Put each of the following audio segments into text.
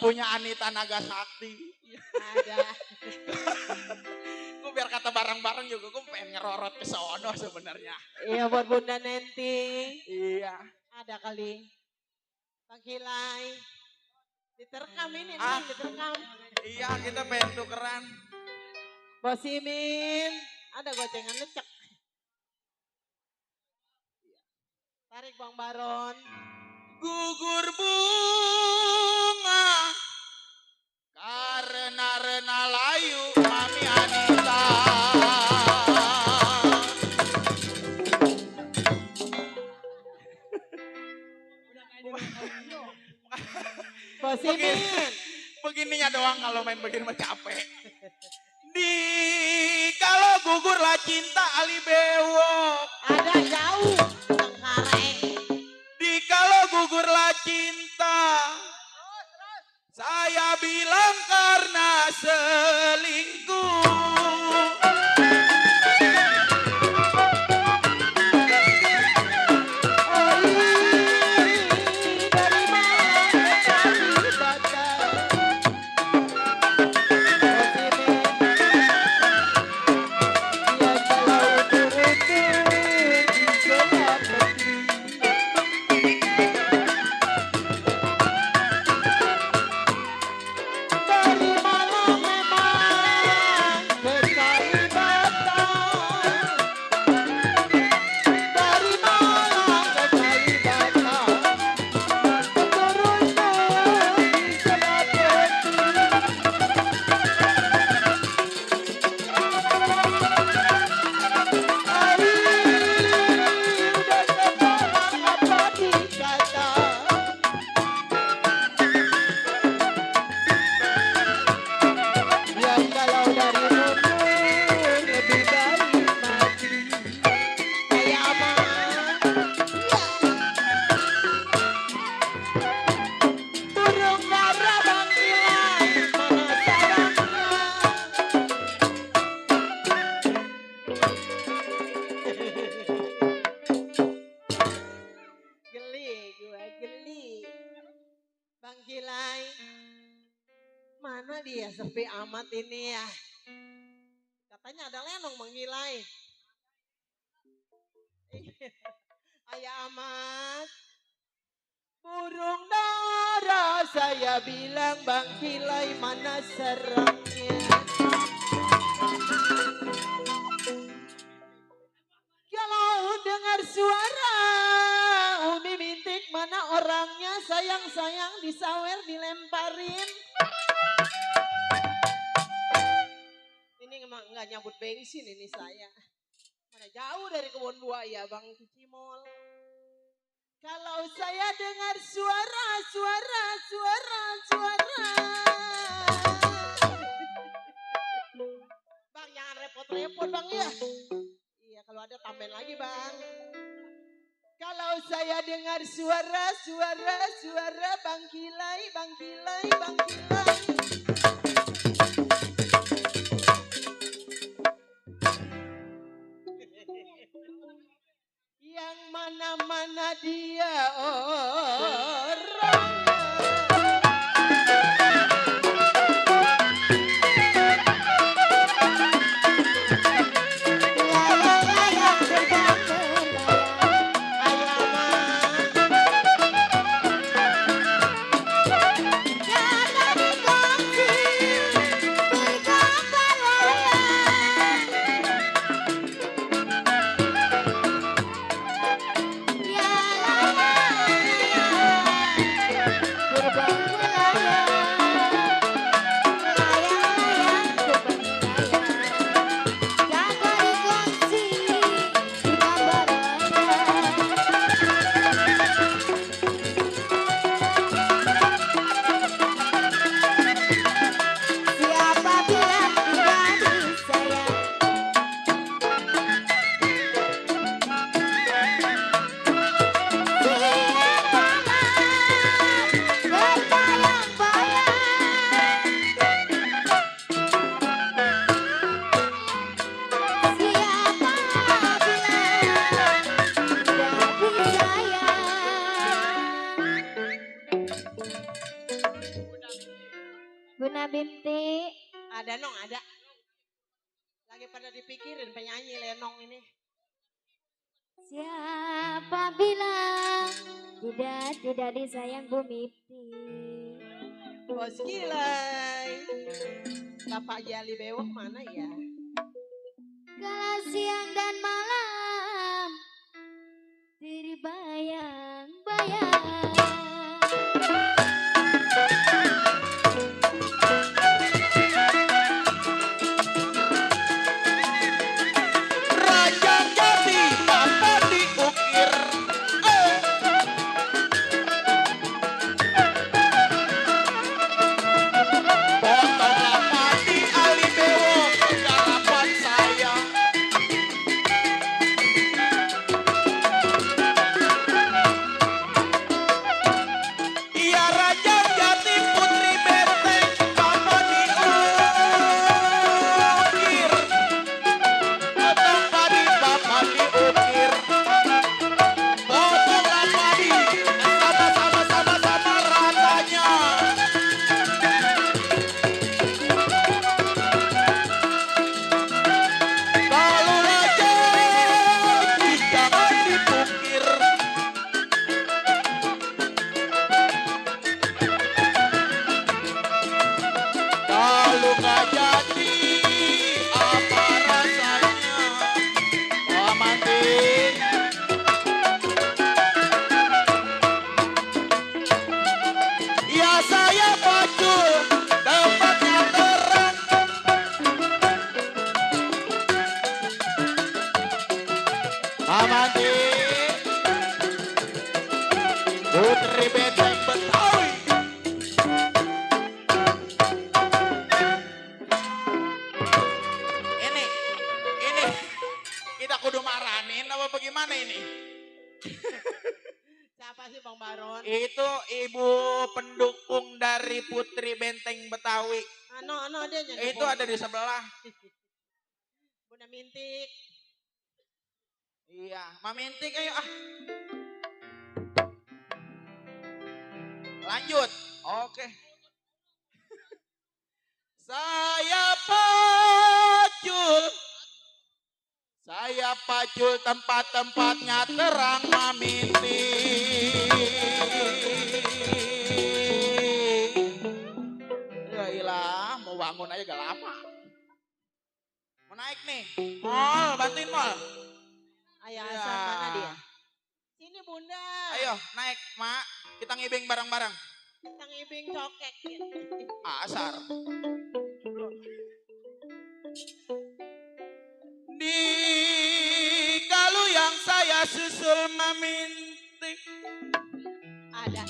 punya Anita Nagasakti. Ada. Gue biar kata bareng-bareng juga gue pengen ngerorot ke sono sebenarnya. Iya buat Bunda Nenti. Iya. Ada kali. Bang Hilai. Diterkam ini, Ah. Neng, diterkam. Iya kita pengen tukeran. Bos Imin. Ada gocengan lecek. Tarik Bang Baron. Gugur bunga karena rena layu Mami Anita. Bos Imin. Begininya doang kalau main begini mah capek. Di kalau gugurlah cinta Ali Bewok. Ada jauh. Tengkareng. Di kalau gugurlah cinta. Saya bilang karena selingkuh. Mana dia sepi amat ini ya. Katanya ada lenong menggilai. Ayah amat. Burung dara saya bilang Bang Kilai mana serangnya. Kalau dengar suara Umi Mintik mana orangnya sayang-sayang disawer dilemparin. Ini emang nggak nyambut bensin ini saya. Mana jauh dari kebun buaya Bang Cicimol. Kalau saya dengar suara. Bang jangan repot-repot Bang ya. Iya kalau ada tambahin lagi Bang. Kalau saya dengar suara Bang Kilai. Yang mana-mana dia orang. Lenong ada. Lagi pada dipikirin penyanyi Lenong ini. Siapa bilang tidak disayang bumi. Bos Gilai. Bapak Jali Bewok mana ya? Kala siang dan malam terbayang-bayang. Ranjang jati tanpa diukir. Potonglah mati Ali Bewok garapan saya. Iya Ranjang jati putri benteng tanpa diukir. Potong padi bapak diukir. Potonglah padi sama-sama ratanya. Kalau raja jangan dipukir. Kalau nggak jadi apa rasanya? Wah manting. Ya saya pacul tempatnya terang. Amandi Putri Benteng Betawi. Ini kita kudu maranin apa bagaimana ini? Siapa sih Bang Baron? Itu ibu pendukung dari Putri Benteng Betawi. Ano dia nyanyi. Itu ada di sebelah. Bunda Mintik. Iya, Mamintik ayo ah. Lanjut. Oke. Saya pacul tempat-tempatnya terang Mamintik. Ya ilah, mau bangun aja gak lama. Mau naik nih. Mol, bantuin mol. Ayah Ya. Hasan mana dia? Sini Bunda. Ayo naik, Mak. Kita ngibing bareng-bareng. Kita ngibing cokek. Asar. Di galu yang saya susul Mamintik. Ada.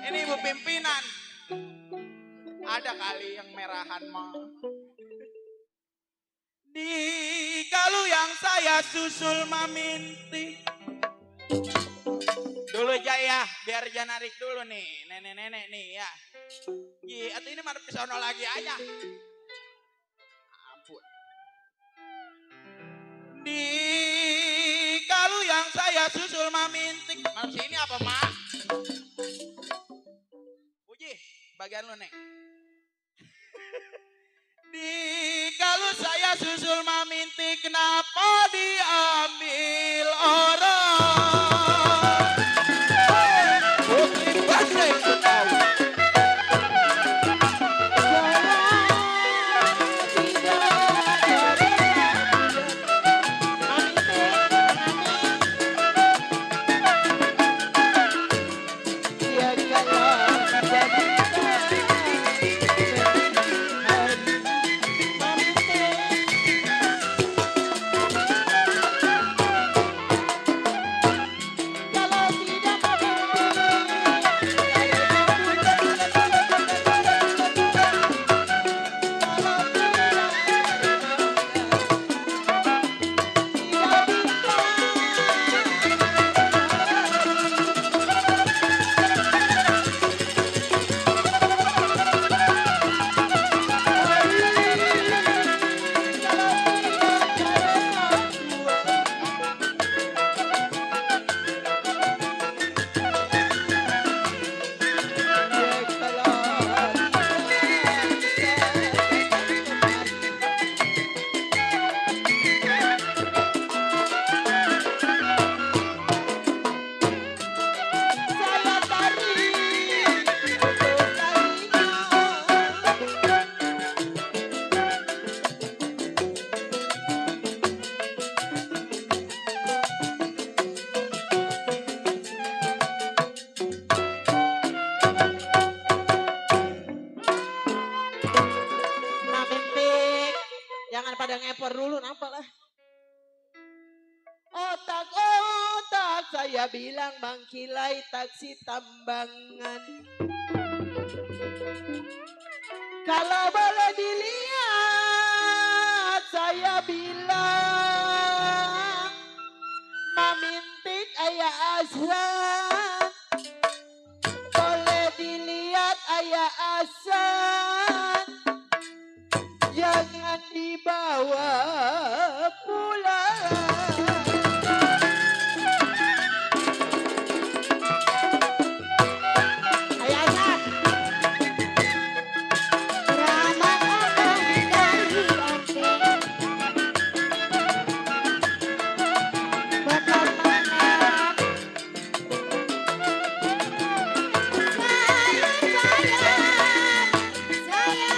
Ini ibu pimpinan. Ada kali yang merahan mah. Di galu yang saya susul Mamintik. Dulu Jaya, biar jangan narik dulu nih, nenek-nenek nih ya. Iya, atau ini madep ke sono lagi aja. Ampun. Di galu yang saya susul Mamintik. Madep sini apa, Mak? Puji, bagian lu, Neng. Di galu saya susul Mamintik, kenapa diambil orang? Putri Benteng Betawi. otak-otak saya bilang mangkilai taksi tambangan. Kalau boleh dilihat saya bilang mamintik ayah asan. Boleh dilihat ayah asan. Jangan dibawa pulang. Ayah asan. Rahmat abang kali ante. Bakal mana saya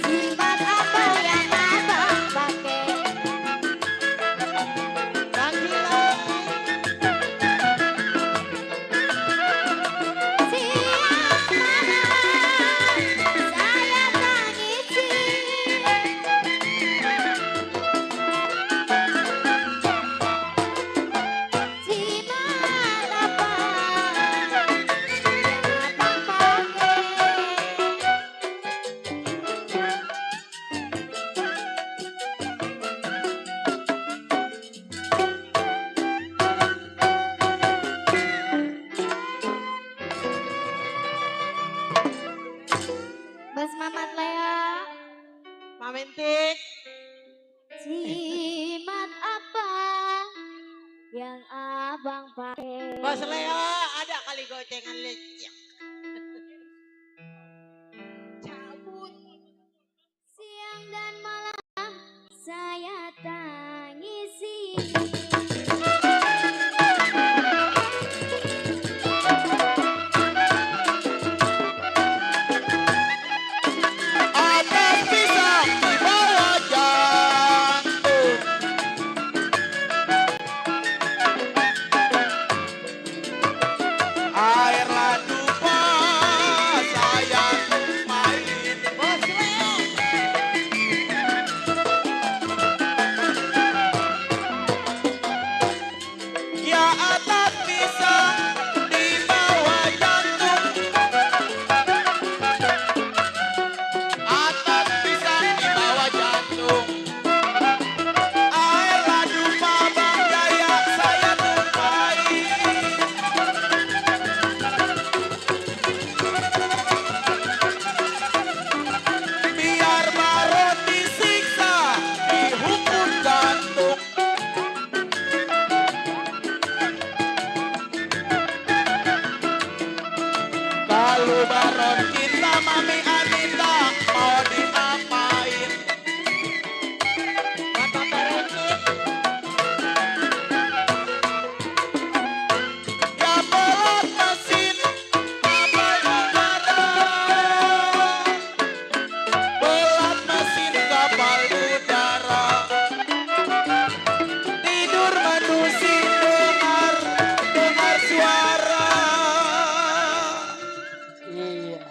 Jimat apa yang abang pakai? Siang malam saya tangisi. Jimat apa yang abang pakai? Bos Mamat Leo, Mamintik. jimat apa yang abang pakai? Bos Leo, ada kali gocengan lecek. Cabut. Siang dan malam saya tangisi. Atas pisang di bawah jantung. Air ladu pas saya main. Bos Leo. Ya atas pisang di bawah jantung. Atas pisang di bawah jantung. Air ladu Pabang Jaya saya tumpahi. Biar Baron disiksa, dihukum gantung. Kalau Baron kita Mami Anita mau diapain? Bapak Perekit. Ya bolot mesin kapal udara. Bolot mesin kapal udara. Tidur menusin dengar suara. Iya.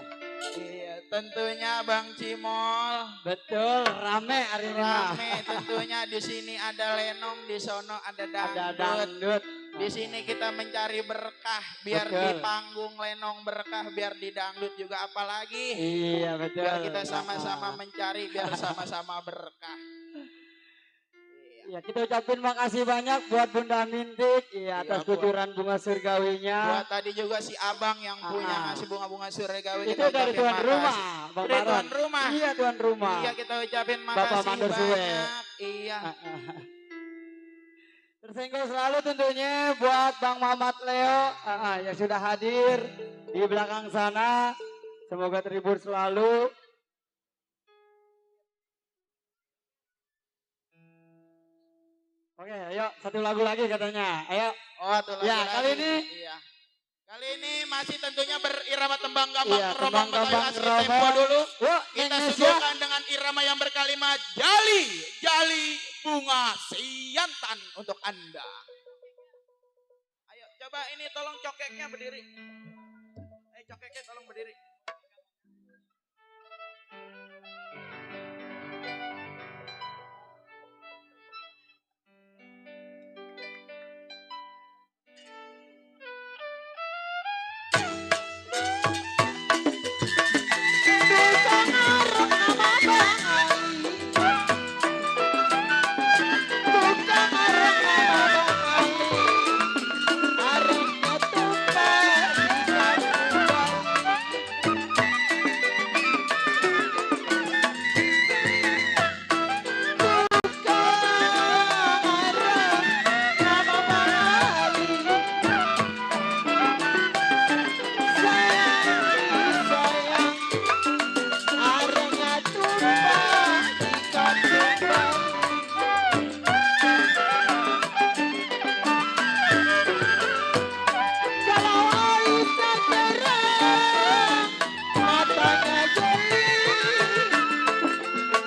Iya, tentunya Bang Cimol. Betul, rame hari ini. Rame tentunya di sini ada lenong, di sono ada Ada dangdut. dangdut. Di sini kita mencari berkah, biar Betul. di panggung lenong berkah, biar di dangdut juga apalagi. Iya betul. Biar kita sama-sama mencari, biar sama-sama berkah. Ya, kita ucapin makasih banyak buat Bunda Mintik ya, atas buat- kucuran bunga surgawinya. Buat tadi juga si Abang yang punya ngasih bunga-bunga surgawi. Itu kita dari ucapin tuan makasih. rumah, Bang Dari Baron. tuan rumah. Iya, tuan rumah. Iya, kita ucapin Bapak makasih Mandor Suwe. banyak. Iya. Tersenggol selalu tentunya buat Bang Mamat Leo yang sudah hadir di belakang sana. Semoga terhibur selalu. Oke, ayo satu lagu lagi katanya. Ayo. Oh, tuh lagi. Ya, kali ini. Iya. Kali ini masih tentunya berirama tembang gambang Iya, kerobong tembang gambang asli kerobong. tempo dulu. Yuk, Kita Indonesia. suguhkan dengan irama yang berkalimat Jali, Jali bunga siantan untuk Anda. Ayo coba ini tolong cokeknya berdiri. Cokeknya tolong berdiri.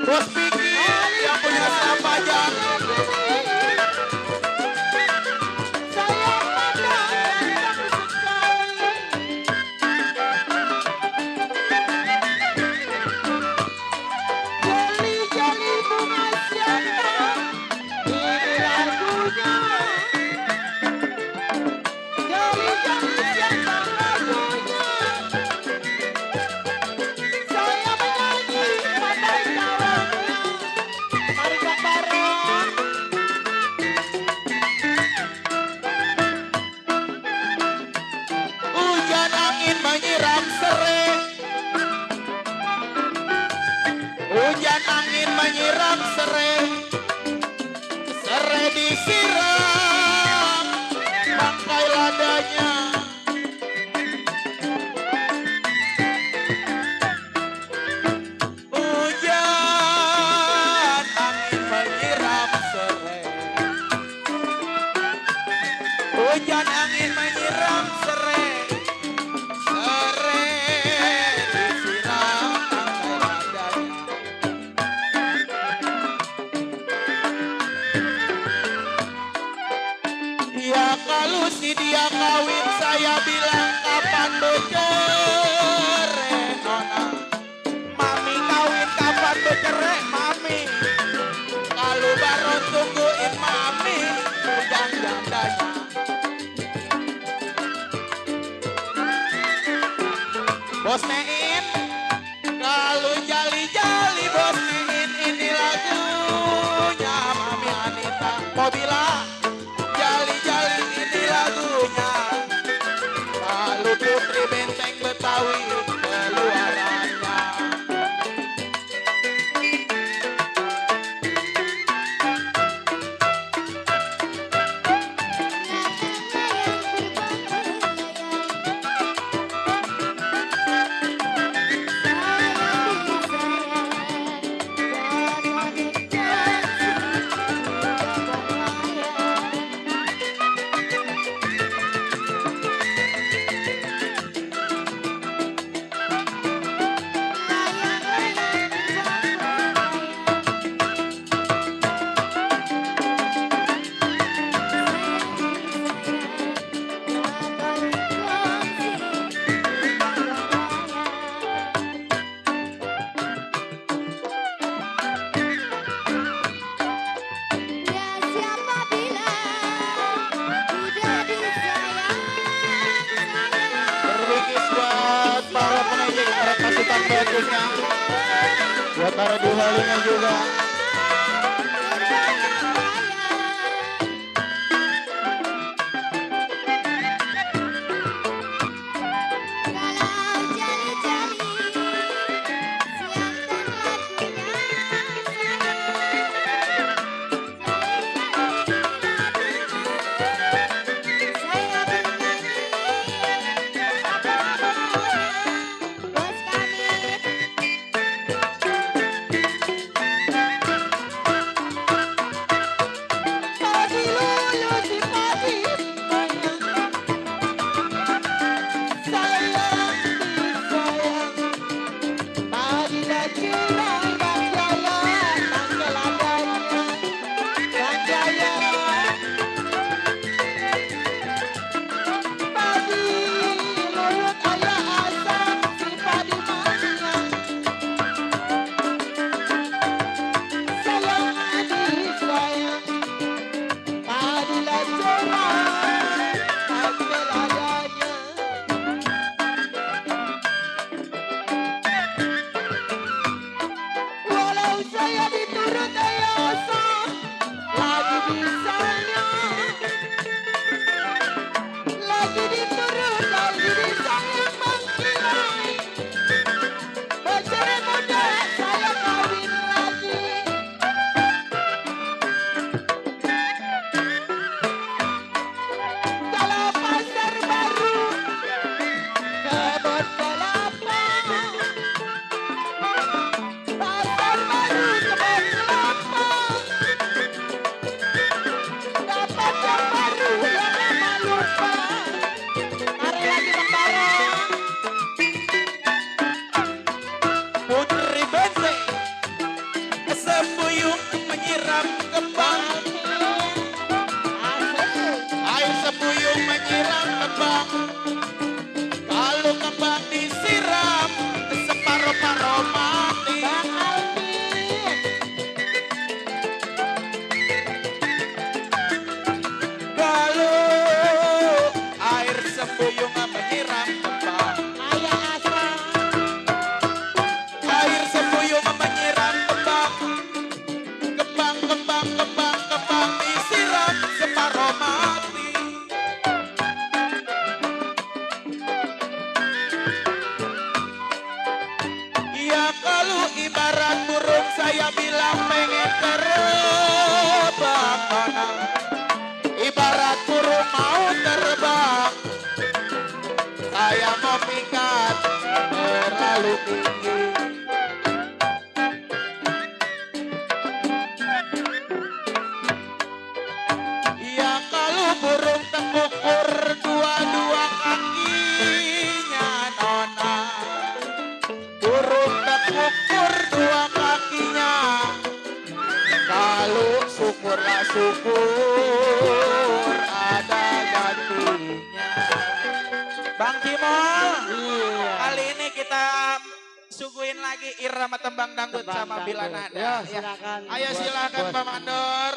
Bos Piki yang punya Sapajang. Hujan angin menyiram serai. Hujan angin menyiram serai. Serai disiram bangkai ladanya. Hujan angin menyiram serai. Hujan angin menyiram serai. Serai disiram bangkai ladanya. Ya kalau si dia kawin saya bilang kapan bercerai nona. Mami kawin kapan bercerai mami. Kalau baru tungguin mami udah jandanya. Bos Mein, kalau jali-jali Bos Mein ini lagunya Mami Anita. Mau bilang jali-jali ini lagunya. Kalau Putri Benteng Betawi keluarannya. Berwikis buat para penyanyi, para pasukan bagusnya. Buat para duhalinya juga. burung tekukur dua-dua kakinya nona. Burung tekukur dua kakinya. Kalau syukurlah syukur ada gantinya. Bang Cimol, Iya. kali ini kita suguhin lagi irama tembang dangdut Tembang sama dangdut. Bila Nada. Ya, Ya. silakan. Ayo buat silakan bos. Pak Mandor.